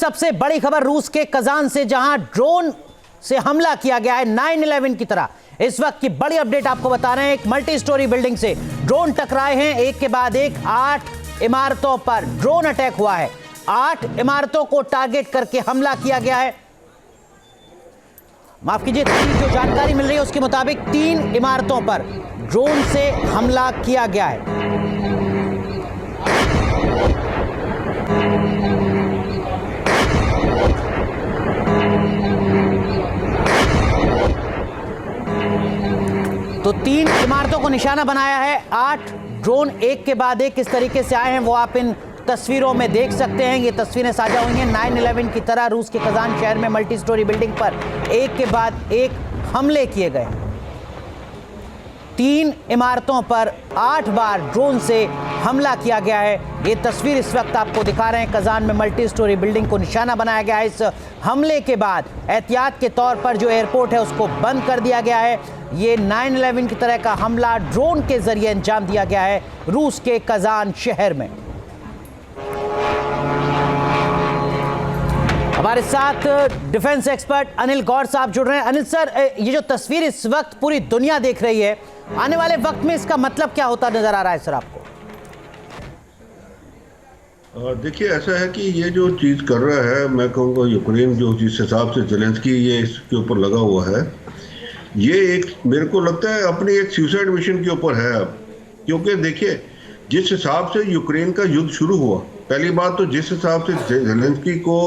सबसे बड़ी खबर रूस के कजान से, जहां ड्रोन से हमला किया गया है 9/11 की तरह। इस वक्त की बड़ी अपडेट आपको बता रहे हैं। एक मल्टी स्टोरी बिल्डिंग से ड्रोन टकराए हैं, एक के बाद एक 8 इमारतों पर ड्रोन अटैक हुआ है। 8 इमारतों को टारगेट करके हमला किया गया है। माफ कीजिए, जो जानकारी मिल रही है उसके मुताबिक 3 इमारतों पर ड्रोन से हमला किया गया है। तो 3 इमारतों को निशाना बनाया है। 8 ड्रोन एक के बाद एक किस तरीके से आए हैं वो आप इन तस्वीरों में देख सकते हैं। ये तस्वीरें साझा हुई हैं 9/11 की तरह। रूस के कजान शहर में मल्टी स्टोरी बिल्डिंग पर एक के बाद एक हमले किए गए। 3 इमारतों पर 8 बार ड्रोन से हमला किया गया है। ये तस्वीर इस वक्त आपको दिखा रहे हैं। कजान में मल्टी स्टोरी बिल्डिंग को निशाना बनाया गया है। इस हमले के बाद एहतियात के तौर पर जो एयरपोर्ट है उसको बंद कर दिया गया है। ये 9/11 की तरह का हमला ड्रोन के जरिए अंजाम दिया गया है रूस के कजान शहर में। हमारे साथ डिफेंस एक्सपर्ट अनिल गौड़ साहब जुड़ रहे हैं। अनिल सर, ये जो तस्वीर इस वक्त पूरी दुनिया देख रही है, आने वाले वक्त में इसका मतलब क्या होता नजर आ रहा है सर आपको? देखिए, ऐसा है कि ये जो चीज़ कर रहा है, मैं कहूँगा यूक्रेन जो जिस हिसाब से ज़ेलेंस्की ये इसके ऊपर लगा हुआ है, ये एक मेरे को लगता है अपनी एक सुसाइड मिशन के ऊपर है अब। क्योंकि देखिए, जिस हिसाब से यूक्रेन का युद्ध शुरू हुआ, पहली बात तो जिस हिसाब से ज़ेलेंस्की को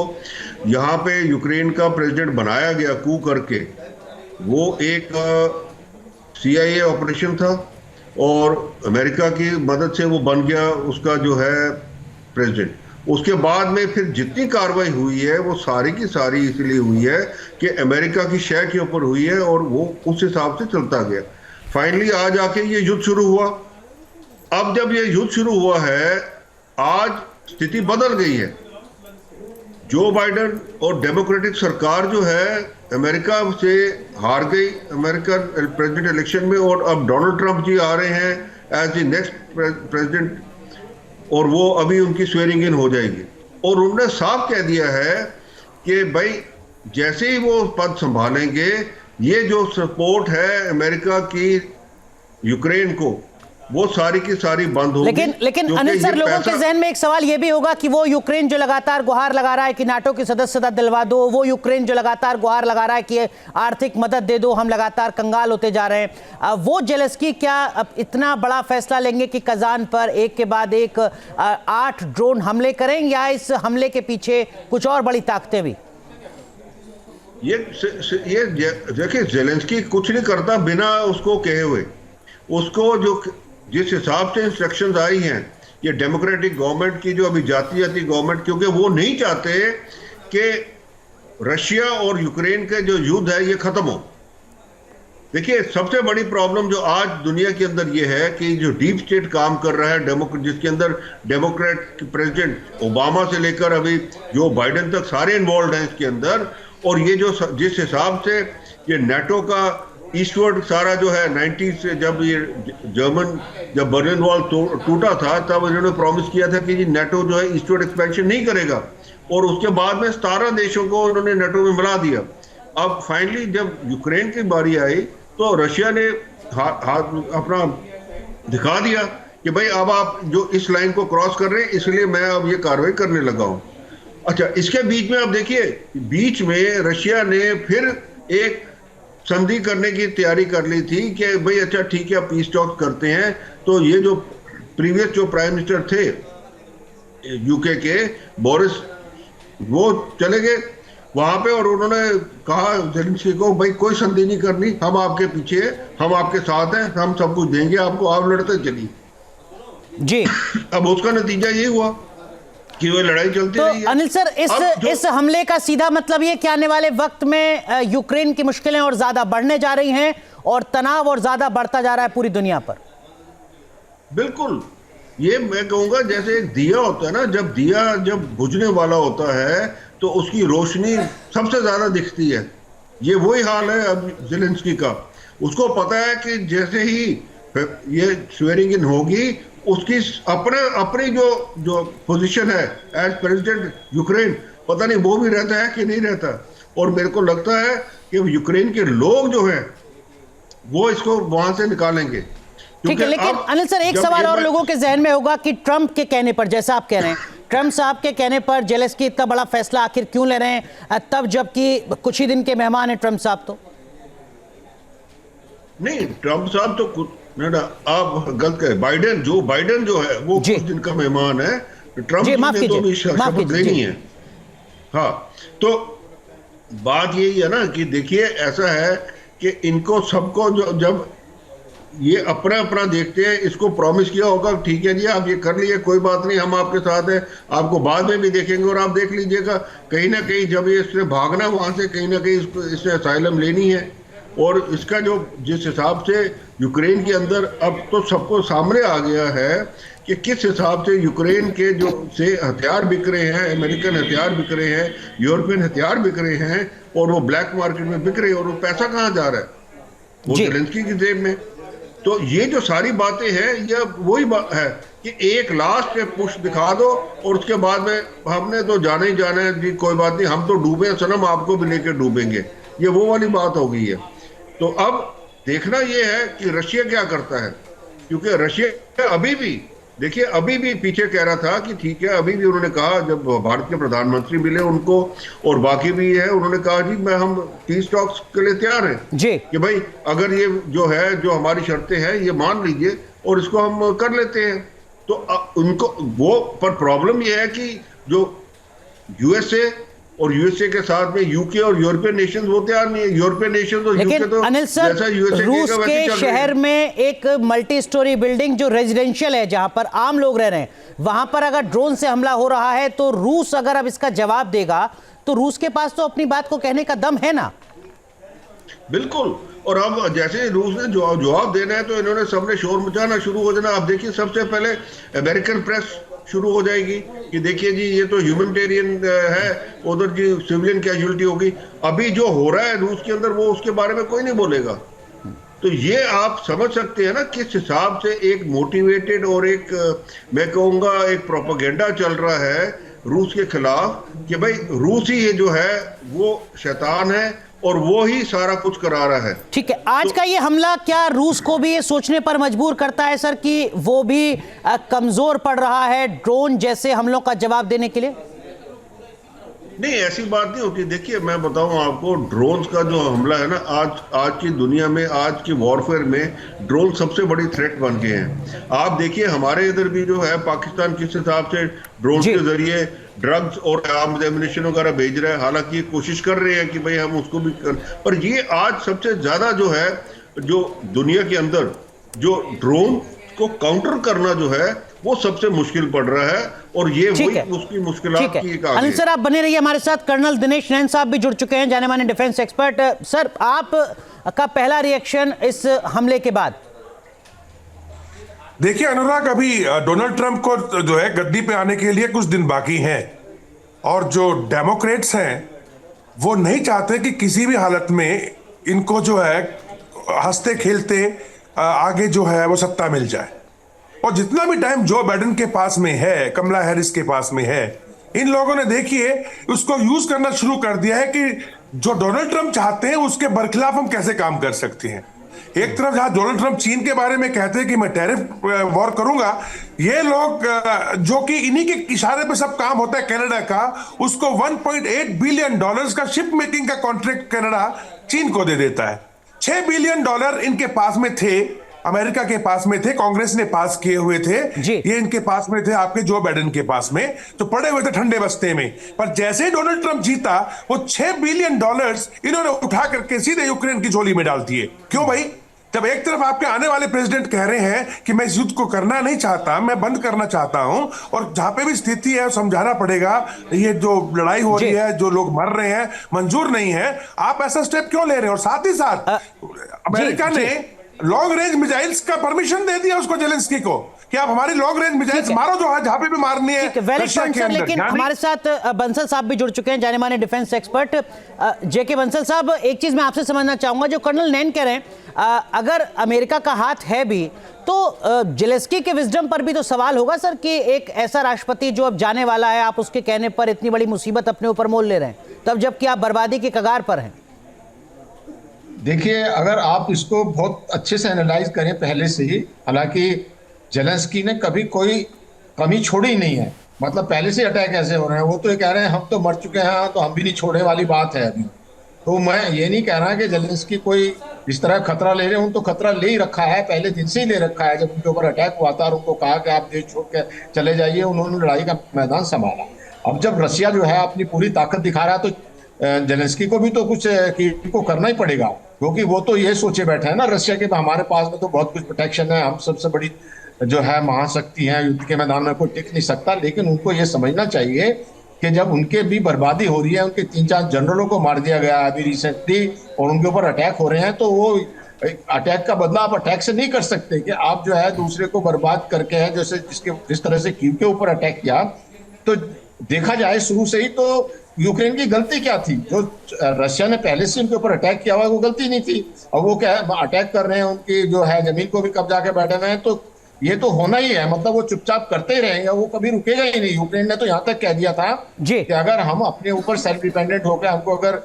यहाँ पे यूक्रेन का प्रेसिडेंट बनाया गया कू करके, वो एक CIA ऑपरेशन था और अमेरिका की मदद से वो बन गया उसका जो है प्रेसिडेंट। उसके बाद में फिर जितनी कार्रवाई हुई है वो सारी की सारी इसलिए हुई है कि अमेरिका की शय के ऊपर हुई है और वो उस हिसाब से चलता गया। फाइनली आज आके ये युद्ध शुरू हुआ। अब जब ये युद्ध शुरू हुआ है, आज स्थिति बदल गई है। जो बाइडेन और डेमोक्रेटिक सरकार जो है अमेरिका से हार गई अमेरिकन प्रेसिडेंट इलेक्शन में, और अब डोनाल्ड ट्रंप जी आ रहे हैं एज द नेक्स्ट प्रेसिडेंट, और वो अभी उनकी स्वेरिंग इन हो जाएगी। और उन्होंने साफ कह दिया है कि भाई जैसे ही वो पद संभालेंगे, ये जो सपोर्ट है अमेरिका की यूक्रेन को, वो सारी की सारी बंद होगी। लेकिन अनिल सर, लोगों के जहन में एक सवाल ये भी होगा कि वो यूक्रेन जो लगातार गुहार लगा रहा है कि नाटो की सदस्यता दिलवा दो, वो यूक्रेन जो लगातार गुहार लगा रहा है कि आर्थिक मदद दे दो, हम लगातार कंगाल होते जा रहे हैं, वो ज़ेलेंस्की क्या अब इतना बड़ा फैसला लेंगे कि कजान पर एक के बाद एक 8 ड्रोन हमले करें, या इस हमले के पीछे कुछ और बड़ी ताकतें भी? ये देखिए, ज़ेलेंस्की कुछ नहीं करता बिना उसको कहे हुए। उसको जो जिस हिसाब से इंस्ट्रक्शंस आई हैं, ये डेमोक्रेटिक गवर्नमेंट की जो अभी जाती गवर्नमेंट, क्योंकि वो नहीं चाहते कि रशिया और यूक्रेन के जो युद्ध है ये खत्म हो। देखिए, सबसे बड़ी प्रॉब्लम जो आज दुनिया के अंदर ये है कि जो डीप स्टेट काम कर रहा है, जिसके अंदर डेमोक्रेट प्रेसिडेंट ओबामा से लेकर अभी जो बाइडेन तक सारे इन्वॉल्व हैं इसके अंदर। और ये जो जिस हिसाब से ये नेटो का ईस्टवर्ड सारा जो है 90s से, जब ये जब बर्लिन वॉल टूटा था, तब इन्होंने प्रॉमिस किया था कि नेटो जो है ईस्टवर्ड एक्सपेंशन नहीं करेगा, और उसके बाद में 17 देशों को उन्होंने नेटो में मिला दिया। अब फाइनली जब यूक्रेन की बारी आई तो रशिया ने अपना दिखा दिया कि भाई अब आप जो इस लाइन को क्रॉस कर रहे हैं, इसलिए मैं अब ये कार्रवाई करने लगा हूं। अच्छा, इसके बीच में अब देखिए, बीच में रशिया ने फिर एक संधि करने की तैयारी कर ली थी कि भाई अच्छा ठीक है, पीस टॉक करते हैं। तो ये जो प्रीवियस जो प्राइम मिनिस्टर थे यूके के, बोरिस, वो चले गए वहां पे और उन्होंने कहा ज़ेलेंस्की को, भाई कोई संधि नहीं करनी, हम आपके पीछे हैं, हम आपके साथ हैं, हम सब कुछ देंगे आपको, आप लड़ते चलिए जी। अब उसका नतीजा ये हुआ कि वो लड़ाई चलती रही है। अनिल सर, इस हमले का सीधा मतलब ये कि आने वाले वक्त में यूक्रेन की मुश्किलें और ज्यादा बढ़ने जा रही हैं और तनाव और ज्यादा बढ़ता जा रहा है पूरी दुनिया पर। बिल्कुल, ये मैं कहूंगा जैसे एक दिया होता है ना, जब दिया जब बुझने वाला होता है तो उसकी रोशनी सबसे ज्यादा दिखती है। ये वही हाल है अब ज़ेलेंस्की का। उसको पता है कि जैसे ही ये स्वेरिंग इन होगी, उसकी अपनी जो पोजीशन है एज प्रेसिडेंट यूक्रेन, पता नहीं वो भी रहता है कि नहीं रहता। और मेरे को लगता है कि यूक्रेन के लोग जो हैं वो इसको वहां से निकालेंगे। ठीक है, लेकिन अनिल सर एक सवाल और लोगों के जहन में होगा कि ट्रंप के कहने पर, जैसा आप कह रहे हैं, ट्रंप साहब के कहने पर जेलेंस्की इतना बड़ा फैसला आखिर क्यों ले रहे हैं तब, जबकि कुछ ही दिन के मेहमान हैं ट्रंप साहब? तो नहीं, ट्रंप साहब तो ना आप गलत करें। बाइडेन जो है वो कुछ दिन का मेहमान है। ट्रंप ने तो अभी शपथ लेनी है। हाँ, तो बात यही है ना कि देखिए ऐसा है कि इनको सबको जब ये अपना अपना देखते हैं, इसको प्रॉमिस किया होगा ठीक है जी आप ये कर लिए, कोई बात नहीं, हम आपके साथ हैं, आपको बाद में भी देखेंगे। और आप देख लीजिएगा कहीं ना कहीं जब ये इसने भागना वहां से, कहीं ना कहीं इसने असाइलम लेनी है। और इसका जो जिस हिसाब से यूक्रेन के अंदर अब तो सबको सामने आ गया है कि किस हिसाब से यूक्रेन के जो से हथियार बिक रहे हैं, अमेरिकन हथियार बिक रहे हैं, यूरोपियन हथियार बिक रहे हैं, और वो ब्लैक मार्केट में बिक रहे हैं। और वो पैसा कहाँ जा रहा है? वो जेलेंस्की की जेब में। तो ये जो सारी बातें हैं, ये वही बात है कि एक लास्ट पुश दिखा दो और उसके बाद में हमने तो जाना ही जाना है जी, कोई बात नहीं, हम तो डूबे सनम, आपको भी लेकर डूबेंगे। ये वो वाली बात हो गई है। तो अब देखना ये है कि रशिया क्या करता है, क्योंकि रशिया अभी भी देखिए अभी भी पीछे कह रहा था कि ठीक है, अभी भी उन्होंने कहा जब भारत के प्रधानमंत्री मिले उनको और बाकी भी है, उन्होंने कहा जी मैं हम पीस टॉक्स के लिए तैयार हैं जी, कि भाई अगर ये जो है जो हमारी शर्तें हैं ये मान लीजिए और इसको हम कर लेते हैं। तो उनको वो पर प्रॉब्लम ये है कि जो यूएसए और यूएसए के साथ में यूके और यूरोपियन नेशंस वो तैयार नहीं है। यूरोपियन नेशंस और यूके तो अनिल सर, रूस के शहर में एक मल्टी स्टोरी बिल्डिंग जो रेजिडेंशियल है जहां पर आम लोग रह रहे हैं, वहां पर अगर ड्रोन से हमला हो रहा है तो रूस अगर अब इसका जवाब देगा तो रूस के पास तो अपनी बात को कहने का दम है ना। बिल्कुल। और अब जैसे रूस ने जवाब देना है तो इन्होंने सबने शोर मचाना शुरू हो जाना। अब देखिए सबसे पहले अमेरिकन प्रेस शुरू हो जाएगी कि देखिए जी ये तो ह्यूमैनिटेरियन है, उधर जी सिविलियन कैजुअलिटी होगी। अभी जो हो रहा है रूस के अंदर वो उसके बारे में कोई नहीं बोलेगा। तो ये आप समझ सकते हैं ना किस हिसाब से एक मोटिवेटेड और एक मैं कहूँगा एक प्रोपेगेंडा चल रहा है रूस के खिलाफ कि भाई रूस ही ये जो है वो शैतान है और वो ही सारा कुछ करा रहा है। ठीक है, आज का ये हमला क्या रूस को भी ये सोचने पर मजबूर करता है सर कि वो भी कमजोर पड़ रहा है ड्रोन जैसे हमलों का जवाब देने के लिए? नहीं, ऐसी बात नहीं होती। देखिए मैं बताऊं आपको, ड्रोन्स का जो हमला है ना, आज की दुनिया में, आज की वॉरफेयर में ड्रोन सबसे बड़ी थ्रेट बन गए हैं। आप देखिए हमारे इधर भी जो है पाकिस्तान किस हिसाब से ड्रोन के जरिए ड्रग्स और आर्म्स एम्युनिशन वगैरह भेज रहा है। हालांकि कोशिश कर रहे हैं कि भाई हम उसको भी पर ये आज सबसे ज्यादा जो है जो दुनिया के अंदर जो ड्रोन को काउंटर करना जो है वो सबसे मुश्किल पड़ रहा है। और ये वही उसकी मुश्किलात की एक आगे। अनिल सर आप बने रहिए हमारे साथ। कर्नल दिनेश नैन साहब भी जुड़ चुके हैं, जाने माने डिफेंस एक्सपर्ट। सर आप का पहला रिएक्शन इस हमले के बाद? देखिए अनुराग, अभी डोनाल्ड ट्रंप को जो है गद्दी पे आने के लिए कुछ दिन बाकी हैं और जो डेमोक्रेट्स हैं वो नहीं चाहते कि किसी भी हालत में इनको जो है हंसते खेलते आगे जो है वो सत्ता मिल जाए। और जितना भी टाइम जो बाइडेन के पास में है, कमला हैरिस के पास में है, इन लोगों ने देखिए उसको यूज करना शुरू कर दिया है कि जो डोनाल्ड ट्रंप चाहते हैं उसके बरखिलाफ हम कैसे काम कर सकते हैं। एक तरफ जहां डोनाल्ड ट्रंप चीन के बारे में कहते हैं कि मैं टैरिफ वॉर करूंगा, ये लोग जो कि इन्हीं के इशारे पे सब काम होता है कनाडा का, उसको 1.8 बिलियन डॉलर्स का शिप मेकिंग का कॉन्ट्रैक्ट कनाडा चीन को दे देता है। 6 बिलियन डॉलर इनके पास में थे, अमेरिका के पास में थे, कांग्रेस ने पास किए हुए थे, ये इनके पास में थे, आपके जो बाइडेन के पास में, तो पड़े हुए थे ठंडे बस्ते में। पर जैसे ही डोनाल्ड ट्रंप जीता वो 6 बिलियन डॉलर्स इन्होंने उठा करके सीधे यूक्रेन की झोली में डाल दिए। क्यों भाई? जब एक तरफ आपके आने वाले प्रेसिडेंट कह रहे हैं कि मैं इस युद्ध को करना नहीं चाहता, मैं बंद करना चाहता हूं, और जहां पे भी स्थिति है समझाना पड़ेगा, ये जो लड़ाई हो रही है, जो लोग मर रहे हैं, मंजूर नहीं है, आप ऐसा स्टेप क्यों ले रहे हैं? और साथ ही साथ अमेरिका ने लॉन्ग रेंज मिसाइल्स का परमिशन दे दिया उसको, जेलेंस्की को, कि आप हमारी लॉन्ग रेंज मिसाइल्स मारो जो है जहां पे भी मारनी है वेल रशिया के सर, अंदर। लेकिन हमारे साथ बंसल साहब भी जुड़ चुके हैं, जाने माने डिफेंस एक्सपर्ट। जेके बंसल साहब, एक चीज मैं आपसे समझना चाहूंगा, जो कर्नल नैन कह रहे हैं, अगर अमेरिका का हाथ है भी तो जेलेंस्की के विजडम पर भी तो सवाल होगा सर, कि एक ऐसा राष्ट्रपति जो अब जाने वाला है, आप उसके कहने पर इतनी बड़ी मुसीबत अपने ऊपर मोल ले रहे हैं, तब जबकि आप बर्बादी के कगार पर हैं। देखिए, अगर आप इसको बहुत अच्छे से एनालाइज करें पहले से ही, हालांकि जेलेंस्की ने कभी कोई कमी छोड़ी ही नहीं है। मतलब पहले से अटैक ऐसे हो रहे हैं, वो तो ये कह रहे हैं हम तो मर चुके हैं तो हम भी नहीं छोड़ने वाली बात है अभी। तो मैं ये नहीं कह रहा कि जेलेंस्की कोई इस तरह खतरा ले रहे हैं, उन तो खतरा ले ही रखा है, पहले दिन से ही ले रखा है। जब उनके ऊपर अटैक हुआ था और उनको कहा कि आप देश छोड़ के चले जाइए, उन्होंने लड़ाई का मैदान संभाला। अब जब रशिया जो है अपनी पूरी ताकत दिखा रहा है, तो जेलेंस्की को भी तो कुछ को करना ही पड़ेगा, क्योंकि वो तो ये सोचे बैठे हैं ना रशिया के, हमारे पास में तो बहुत कुछ प्रोटेक्शन है, हम सबसे बड़ी जो है महाशक्ति है, युद्ध के मैदान में कोई टिक नहीं सकता। लेकिन उनको ये समझना चाहिए कि जब उनके भी बर्बादी हो रही है, उनके 3-4 जनरलों को मार दिया गया अभी रिसेंटली, और उनके ऊपर अटैक हो रहे हैं, तो वो अटैक का बदला आप अटैक से नहीं कर सकते कि आप जो है दूसरे को बर्बाद करके है, जैसे जिस तरह से कीव के ऊपर अटैक किया। तो देखा जाए शुरू से ही तो यूक्रेन की गलती क्या थी? जो रशिया ने पहले से उनके ऊपर अटैक किया हुआ, वो गलती नहीं थी। और वो क्या अटैक कर रहे हैं, उनकी जो है जमीन को भी कब्जा के बैठे हुए हैं, तो ये तो होना ही है। मतलब वो चुपचाप करते ही रहेंगे, वो कभी रुकेगा ही नहीं। यूक्रेन ने तो यहाँ तक कह दिया था कि अगर हम अपने ऊपर सेल्फ डिपेंडेंट होकर, हमको अगर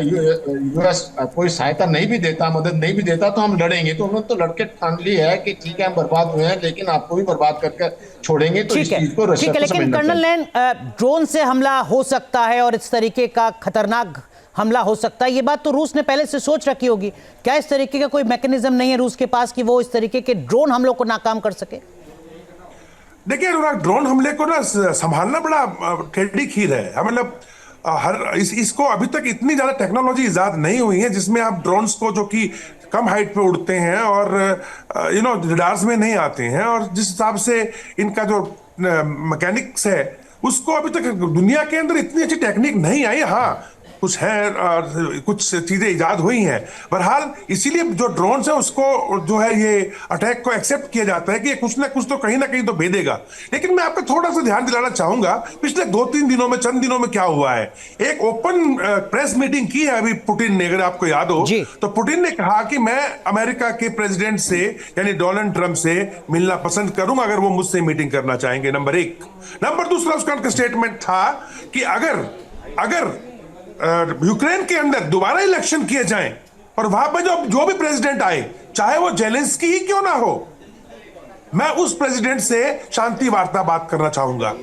यूएस कोई सहायता नहीं भी देता, मदद नहीं भी देता, तो हम लड़ेंगे। तो उन्होंने तो लड़के ठान ली है कि ठीक है हम बर्बाद हुए हैं, लेकिन आपको भी बर्बाद करके छोड़ेंगे। तो इस चीज को रशिया को समझना चाहिए। लेकिन कर्नल नैन, ड्रोन से हमला हो सकता है और इस तरीके का खतरनाक हमला हो सकता है, ये बात तो रूस ने पहले से सोच रखी होगी। क्या इस तरीके का कोई मैकेनिज्म नहीं है रूस के पास कि वो इस तरीके के ड्रोन हमलों को नाकाम कर सके? देखिए अनुराग, ड्रोन हमले को ना संभालना बड़ा टेढ़ी खीर है। मतलब इसको अभी तक इतनी ज्यादा टेक्नोलॉजी इजाद नहीं हुई है जिसमें आप ड्रोन्स को, जो कि कम हाइट पे उड़ते हैं और रडार्स में नहीं आते हैं, और जिस हिसाब से इनका जो मैकेनिक्स है, उसको अभी तक दुनिया के अंदर इतनी अच्छी टेक्निक नहीं आई। हाँ, कुछ है और कुछ चीजें इजाद हुई हैं। बहरहाल इसीलिए जो ड्रोन है उसको जो है ये अटैक को एक्सेप्ट किया जाता है कि कुछ ना कुछ तो कहीं ना कहीं तो भेदेगा। लेकिन मैं आपको थोड़ा सा ध्यान दिलाना चाहूंगा, पिछले 2-3 दिनों में, चंद दिनों में क्या हुआ है। एक ओपन प्रेस मीटिंग की है अभी पुतिन ने, अगर आपको याद हो तो पुतिन ने कहा कि मैं अमेरिका के प्रेसिडेंट से यानी डोनाल्ड ट्रंप से मिलना पसंद करूंगा अगर वो मुझसे मीटिंग करना चाहेंगे, नंबर 1। नंबर 2, उसका स्टेटमेंट था कि अगर यूक्रेन के अंदर दोबारा इलेक्शन किए जाएं और वहां पर जो भी प्रेसिडेंट आए, चाहे वो जेलेंस्की ही क्यों ना हो, मैं उस प्रेसिडेंट से शांति वार्ता बात करना चाहूंगा।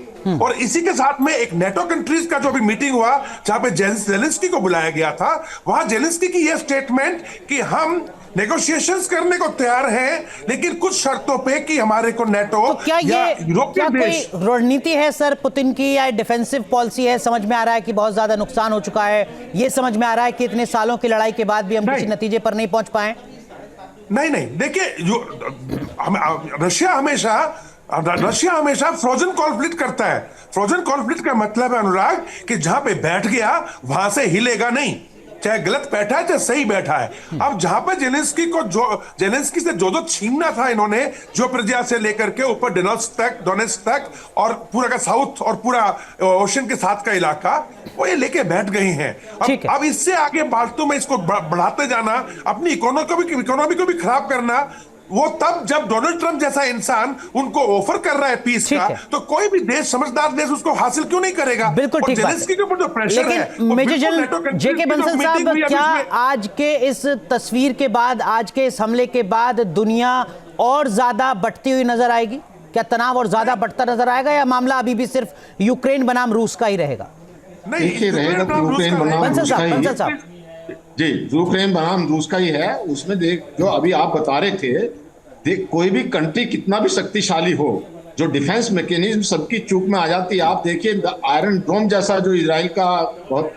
और इसी के साथ में एक नेटो कंट्रीज का जो भी मीटिंग हुआ जहां पे जेलेंस्की को बुलाया गया था, वहां जेलेंस्की की यह स्टेटमेंट कि हम नेगोशिएशंस करने को तैयार हैं, लेकिन कुछ शर्तों पे कि हमारे को नेटो तो क्या यूरोपीय देश। कोई रणनीति है सर पुतिन की, या डिफेंसिव पॉलिसी है? समझ में आ रहा है कि बहुत ज्यादा नुकसान हो चुका है, ये समझ में आ रहा है कि इतने सालों की लड़ाई के बाद भी हम किसी नतीजे पर नहीं पहुंच पाए? नहीं, देखिए रशिया हमेशा फ्रोजन कॉन्फ्लिक्ट करता है। फ्रोजन कॉन्फ्लिक्ट का मतलब है अनुराग कि जहां पे बैठ गया वहां से हिलेगा नहीं, चाहे गलत बैठा है चाहे सही बैठा है। अब जहां पर जेलेंस्की से जो छीनना था इन्होंने, जो प्रजा से लेकर के ऊपर डोनेट्स्क तक और पूरा का साउथ और पूरा ओशन के साथ का इलाका, वो ये लेके बैठ गए हैं। अब इससे आगे फालतू में इसको बढ़ाते जाना, अपनी इकोनॉमी को भी खराब करना, वो तब जब डोनाल्ड ट्रंप जैसा इंसान उनको ऑफर कर रहा है पीस का, तो कोई भी देश, समझदार देश, उसको हासिल क्यों नहीं करेगा? बिल्कुल ठीक बात। जेलेंस्की के ऊपर जो प्रेशर है, मेजर जनरल जेके बंसल साहब, क्या आज के इस तस्वीर के बाद, आज के इस हमले के बाद दुनिया और ज्यादा बढ़ती हुई नजर आएगी? क्या तनाव और ज्यादा बढ़ता नजर आएगा, या मामला अभी भी सिर्फ यूक्रेन बनाम रूस का ही रहेगा? नहीं, रहेगा तो यूक्रेन बनाम रूस का ही जी, यूक्रेन बनाम रूस का ही है। उसमें देख, जो अभी आप बता रहे थे, देख कोई भी कंट्री कितना भी शक्तिशाली हो, जो डिफेंस मैकेनिज्म सबकी चूक में आ जाती है। आप देखिए आयरन डोम जैसा जो इजराइल का बहुत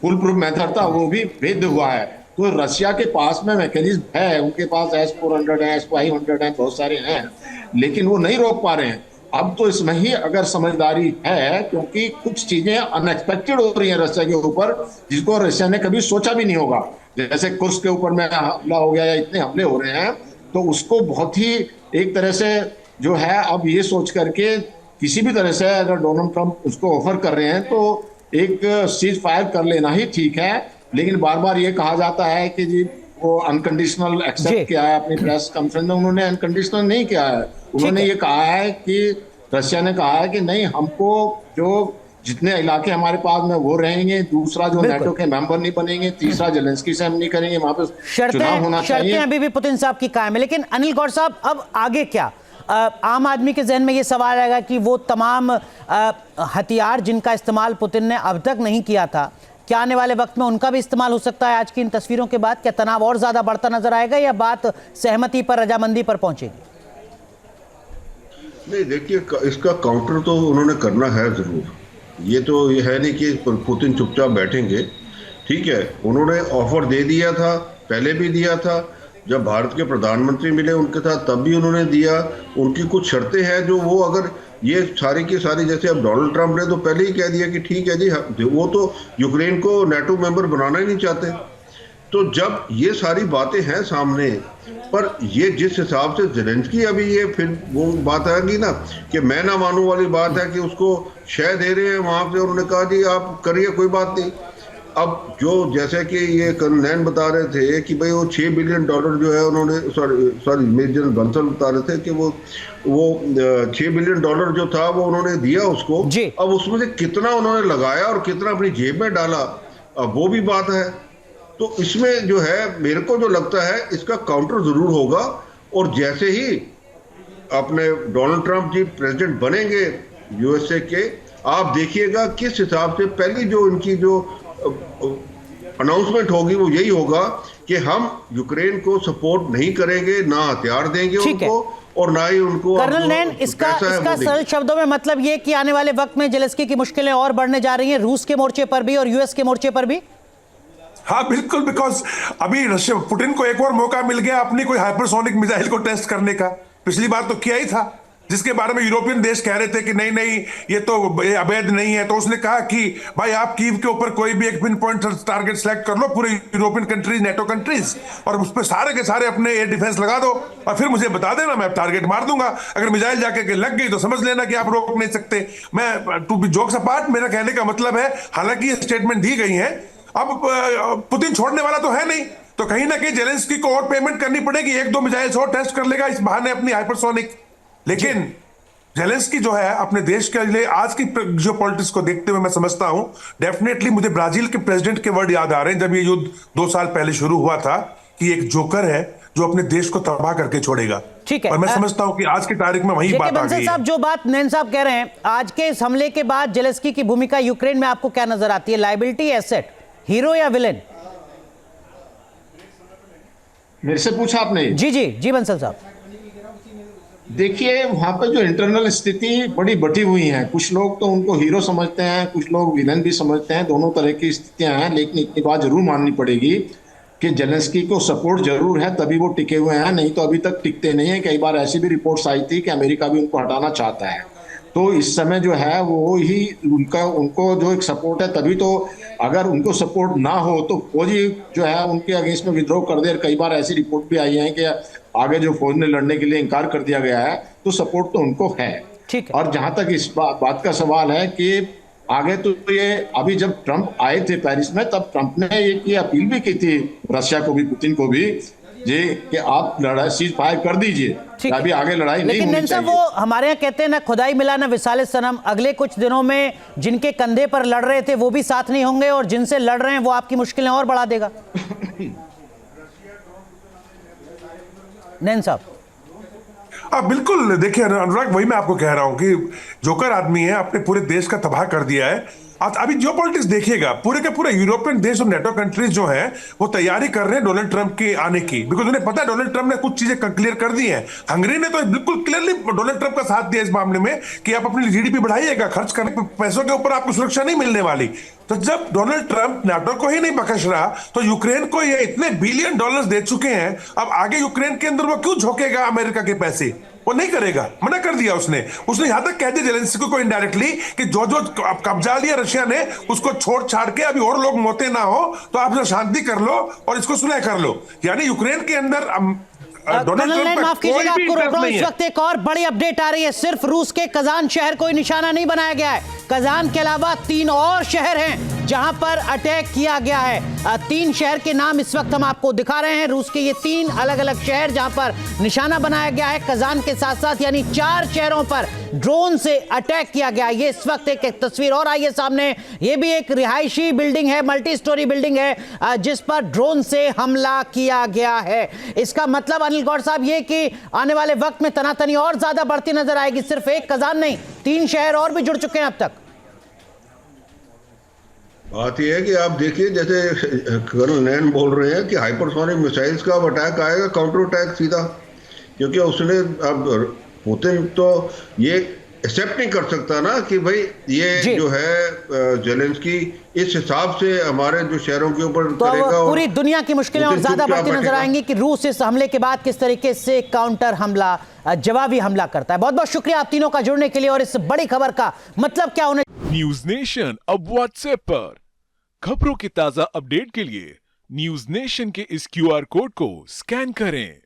फुल प्रूफ मेथड था, वो भी भेद हुआ है। तो रशिया के पास में मैकेनिज्म है, उनके पास S-400 है, S-500 है, बहुत सारे हैं, लेकिन वो नहीं रोक पा रहे हैं। अब तो इसमें ही अगर समझदारी है, क्योंकि कुछ चीजें अनएक्सपेक्टेड हो रही हैं रशिया के ऊपर, जिसको रशिया ने कभी सोचा भी नहीं होगा। जैसे कुर्स्क के ऊपर में हमला हो गया, या इतने हमले हो रहे हैं, तो उसको बहुत ही एक तरह से जो है अब ये सोच करके किसी भी तरह से अगर डोनाल्ड ट्रंप उसको ऑफर कर रहे हैं तो एक सीज फायर कर लेना ही ठीक है। लेकिन बार बार ये कहा जाता है कि जी वो अनकंडीशनल जी। एक्सेप्ट किया है अपनी प्रेस कॉन्फ्रेंस में, उन्होंने अनकंडीशनल नहीं किया है। उन्होंने है। ये कहा है कि रशिया ने कहा है कि नहीं, हमको जो जितने इलाके हमारे पास में वो रहेंगे, दूसरा जो बिल्कुल। नेटो के मेंबर नहीं बनेंगे, तीसरा जेलेंस्की से हम नहीं करेंगे, वहां पे चुनाव होना शर्तें चाहिए। अभी भी पुतिन साहब की कायम है। लेकिन अनिल गौर साहब, अब आगे क्या? आम आदमी के जहन में ये सवाल आएगा कि वो तमाम हथियार जिनका इस्तेमाल पुतिन ने अब तक नहीं किया था, क्या आने वाले वक्त में उनका भी इस्तेमाल हो सकता है? आज की इन तस्वीरों के बाद क्या तनाव और ज्यादा बढ़ता नजर आएगा या बात सहमति पर, रजामंदी पर पहुंचेगी? नहीं, देखिए, इसका काउंटर तो उन्होंने करना है जरूर। ये तो ये है नहीं कि पुतिन चुपचाप बैठेंगे। ठीक है, उन्होंने ऑफर दे दिया था, पहले भी दिया था, जब भारत के प्रधानमंत्री मिले उनके साथ तब भी उन्होंने दिया। उनकी कुछ शर्तें हैं जो वो अगर ये सारी की सारी, जैसे अब डोनाल्ड ट्रंप ने तो पहले ही कह दिया कि ठीक है जी, वो तो यूक्रेन को नेटो मेंबर बनाना ही नहीं चाहते। तो जब ये सारी बातें हैं सामने, पर ये जिस हिसाब से ज़ेलेंस्की अभी ये फिर वो बात आएगी ना कि मैं ना मानूं वाली बात है कि उसको शय दे रहे हैं वहां से, उन्होंने कहा जी आप करिए कोई बात नहीं। अब जो जैसे कि ये नैन बता रहे थे कि भाई वो $6 बिलियन जो है उन्होंने, सॉरी मेजर बंसल बता रहे थे कि वो $6 बिलियन जो था वो उन्होंने दिया उसको। अब उसमें से कितना उन्होंने लगाया और कितना अपनी जेब में डाला, अब वो भी बात है। तो इसमें जो है मेरे को जो लगता है इसका काउंटर जरूर होगा। और जैसे ही अपने डोनाल्ड ट्रंप जी प्रेसिडेंट बनेंगे यूएसए के, आप देखिएगा किस हिसाब से पहली जो इनकी जो अनाउंसमेंट होगी वो यही होगा कि हम यूक्रेन को सपोर्ट नहीं करेंगे, ना हथियार देंगे उनको और ना ही उनको। कर्नल नैन, इसका सरल शब्दों में मतलब ये कि आने वाले वक्त में ज़ेलेंस्की की मुश्किलें और बढ़ने जा रही हैं, रूस के मोर्चे पर भी और यूएस के मोर्चे पर भी। हाँ बिल्कुल, बिकॉज अभी रशिया, पुतिन को एक और मौका मिल गया अपनी कोई हाइपरसोनिक मिसाइल को टेस्ट करने का। पिछली बार तो किया ही था, जिसके बारे में यूरोपियन देश कह रहे थे कि नहीं नहीं ये तो अवैध नहीं है। तो उसने कहा कि भाई आप कीव के ऊपर कोई भी एक पिन पॉइंट टारगेट सेलेक्ट कर लो, पूरे यूरोपियन कंट्रीज, नेटो कंट्रीज, और उस पर सारे के सारे अपने एयर डिफेंस लगा दो और फिर मुझे बता देना, मैं टारगेट मार दूंगा। अगर मिसाइल जाके लग गई तो समझ लेना कि आप रोक नहीं सकते। मैं टू बी जोक्स अपार्ट, मेरा कहने का मतलब है, हालांकि ये स्टेटमेंट दी गई है, अब पुतिन छोड़ने वाला तो है नहीं, तो कहीं ना कहीं ज़ेलेंस्की को और पेमेंट करनी पड़ेगी, 1-2 मिसाइल्स और टेस्ट कर लेगा इस बहाने अपनी हाइपरसोनिक। लेकिन ज़ेलेंस्की जो है अपने देश के लिए आज की जो पॉलिटिक्स को देखते हुए मैं समझता हूं, डेफिनेटली मुझे ब्राजील के प्रेसिडेंट के वर्ड याद आ रहे हैं जब ये युद्ध 2 साल पहले शुरू हुआ था कि एक जोकर है जो अपने देश को तबाह करके छोड़ेगा। ठीक है, और मैं समझता हूं कि आज की तारीख में वही बात आ गई है। साहब, जो बात नैन साहब कह रहे हैं, आज के इस हमले के बाद ज़ेलेंस्की की भूमिका यूक्रेन में आपको क्या नजर आती है? लायबिलिटी, एसेट, हीरो या विलेन? मेरे से पूछा आपने? जी जी जी बंसल साहब। देखिए, वहां पे जो इंटरनल स्थिति बड़ी बटी हुई है, कुछ लोग तो उनको हीरो समझते हैं, कुछ लोग विलन भी समझते हैं, दोनों तरह की स्थितियां हैं। लेकिन इतनी बात जरूर माननी पड़ेगी कि ज़ेलेंस्की को सपोर्ट जरूर है, तभी वो टिके हुए हैं, नहीं तो अभी तक टिकते नहीं है। कई बार ऐसी भी रिपोर्ट्स आई थी कि अमेरिका भी उनको हटाना चाहता है। तो इस समय जो है वो ही उनको जो एक सपोर्ट है, तभी तो अगर उनको सपोर्ट ना हो तो फौज ही जो है उनके अगेंस्ट में विद्रोह कर दे। कई बार ऐसी रिपोर्ट भी आई है कि आगे जो फौज ने लड़ने के लिए इनकार कर दिया गया है, तो सपोर्ट तो उनको है। और जहां तक इस बात का सवाल है कि आगे तो ये अभी जब ट्रंप आए थे पेरिस में, तब ट्रंप ने ये अपील भी की थी रशिया को भी, पुतिन को भी, जी, कि आप लड़ाई सीज फायर कर दीजिए, अभी आगे लड़ाई नहीं होनी चाहिए। वो हमारे यहाँ कहते हैं ना, खुदाई मिला ना विसाले सनम। अगले कुछ दिनों में जिनके कंधे पर लड़ रहे थे वो भी साथ नहीं होंगे और जिनसे लड़ रहे हैं वो आपकी मुश्किलें और बढ़ा देगा। नैन साहब। बिल्कुल, देखिए अनुराग, वही मैं आपको कह रहा हूं कि जोकर आदमी है, अपने पूरे देश का तबाह कर दिया है। अभी जो पॉलिटिक्स देखिएगा, पूरे के पूरे यूरोपियन देश और नेटो कंट्रीज जो हैं वो तैयारी कर रहे हैं डोनाल्ड ट्रंप के आने की, बिकॉज उन्हें पता है डोनाल्ड ट्रंप ने कुछ चीजें क्लियर कर दी हैं। हंगरी ने तो बिल्कुल क्लियरली डोनाल्ड ट्रंप का साथ दिया इस मामले में कि आप अपनी जीडीपी बढ़ाइएगा, खर्च करने पैसों के ऊपर आपको सुरक्षा नहीं मिलने वाली। तो जब डोनाल्ड ट्रंप नाटो को ही नहीं बख्श रहा तो यूक्रेन को ये इतने बिलियन डॉलर्स दे चुके हैं, अब आगे यूक्रेन के अंदर वो क्यों झोंकेगा अमेरिका के पैसे? वो नहीं करेगा, मना कर दिया उसने यहां तक कह दिया ज़ेलेंस्की को इनडायरेक्टली कि जो जो कब्जा लिया रशिया ने उसको छोड़ छाड़ के अभी और लोग मोते ना हो तो आप शांति कर लो और इसको सुलह कर लो। यानी यूक्रेन के अंदर डोनाल्ड कर्नल ट्रंप का माफ कोई कीजिएगा, भी आपको रोक इंटरेस्ट रहा हूं। नहीं इस है। वक्त एक और बड़ी अपडेट आ रही है। सिर्फ रूस के कजान शहर को ही निशाना नहीं बनाया गया है। कजान के अलावा 3 और शहर हैं जहां पर अटैक किया गया है। 3 शहर के नाम इस वक्त हम आपको दिखा रहे हैं। रूस के ये 3 अलग अलग शहर जहां पर निशाना बनाया गया है। कजान के साथ साथ यानी 4 शहरों पर ड्रोन से अटैक किया गया। ये इस वक्त एक तस्वीर और आई है सामने। ये भी एक रिहायशी बिल्डिंग है, मल्टी स्टोरी बिल्डिंग है जिस पर ड्रोन से हमला किया गया है। इसका मतलब अनिल गौड़ साहब ये कि आने वाले वक्त में तनातनी और ज्यादा बढ़ती नजर आएगी। सिर्फ एक कजान नहीं, 3 शहर और भी जुड़ चुके हैं अब तक। बात यह है कि आप देखिए, जैसे कर्नल नैन बोल रहे हैं कि हाइपरसोनिक मिसाइल्स का अटैक आएगा, काउंटर अटैक सीधा, क्योंकि उसने अब पुतिन तो ये एक्सेप्ट नहीं कर सकता ना कि भाई ये जो है जेलेंस्की इस हिसाब से हमारे जो शहरों के ऊपर तो करेगा। अब पूरी दुनिया की मुश्किलें और ज्यादा बढ़ती नजर आएंगी कि रूस इस हमले के बाद किस तरीके से काउंटर हमला, जवाबी हमला करता है। बहुत बहुत शुक्रिया आप तीनों का जुड़ने के लिए। और इस बड़ी खबर का मतलब क्या होने। न्यूज नेशन अब व्हाट्सएप पर खबरों की ताजा अपडेट के लिए न्यूज नेशन के इस QR कोड को स्कैन करें।